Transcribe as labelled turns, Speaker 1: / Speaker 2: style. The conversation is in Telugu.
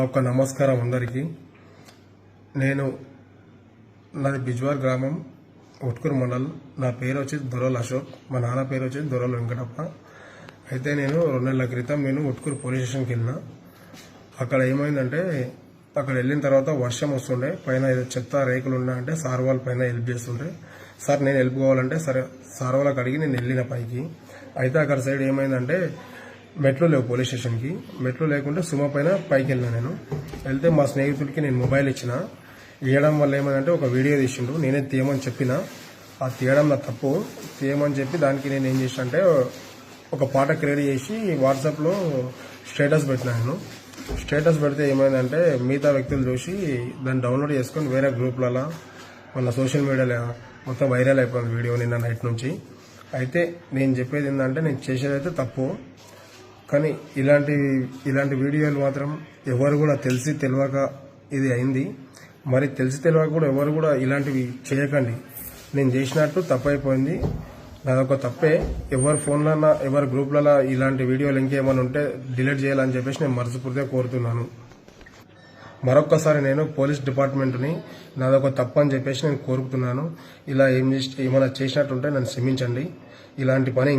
Speaker 1: ఒక నమస్కారం అందరికీ. నేను నాది బిజ్వార్ గ్రామం, ఉట్కూరు మండల్. నా పేరు వచ్చి దొరల్ అశోక్, మా నాన్న పేరు వచ్చి దొరల్ వెంకటప్ప. అయితే నేను 2 నెలల క్రితం ఉట్కూరు పోలీస్ స్టేషన్కి వెళ్ళిన. అక్కడ ఏమైందంటే, అక్కడ వెళ్ళిన తర్వాత వర్షం వస్తుండే, పైన ఏదో చెత్త రేకులు ఉన్నాయంటే సార్ వాళ్ళ పైన హెల్ప్ చేస్తుండే. సార్ నేను హెల్ప్ కావాలంటే సరే సార్ వాళ్ళకి అడిగి నేను వెళ్ళిన పైకి. అయితే అక్కడ సైడ్ ఏమైందంటే మెట్లు లేవు పోలీస్ స్టేషన్కి. మెట్లు లేకుంటే సుమ పైన పైకి వెళ్ళినా. నేను వెళ్తే మా స్నేహితుడికి నేను మొబైల్ ఇవ్వడం వల్ల ఏమైందంటే ఒక వీడియో తీసిండు. నేనే తీయమని చెప్పిన, ఆ తీయడం నా తప్పు. తీయమని చెప్పి దానికి నేను ఏం చేసిన అంటే ఒక పాట క్రియేట్ చేసి వాట్సాప్లో స్టేటస్ పెట్టినా. నేను స్టేటస్ పెడితే ఏమైందంటే మిగతా వ్యక్తులు చూసి దాన్ని డౌన్లోడ్ చేసుకొని వేరే గ్రూప్లలో మన సోషల్ మీడియాలో మొత్తం వైరల్ అయిపోయింది వీడియో నిన్న నైట్ నుంచి. అయితే నేను చెప్పేది ఏంటంటే, నేను చేసేదైతే తప్పు, కానీ ఇలాంటి వీడియోలు మాత్రం ఎవరు కూడా తెలిసి తెలియక ఇది అయింది. మరి తెలిసి తెలియక కూడా ఎవరు కూడా ఇలాంటివి చేయకండి. నేను చేసినట్టు తప్పు అయిపోయింది, నాదొక తప్పే. ఎవరి ఫోన్లన్నా ఎవరి గ్రూప్లలో ఇలాంటి వీడియోలు ఇంకేమైనా ఉంటే డిలీట్ చేయాలని చెప్పేసి నేను మనస్ఫూర్తిగా కోరుతున్నాను. మరొక్కసారి నేను పోలీస్ డిపార్ట్మెంట్ని నాదొక తప్పు అని చెప్పేసి నేను కోరుతున్నాను. ఇలా ఏమైనా చేసినట్టుంటే నన్ను క్షమించండి. ఇలాంటి పని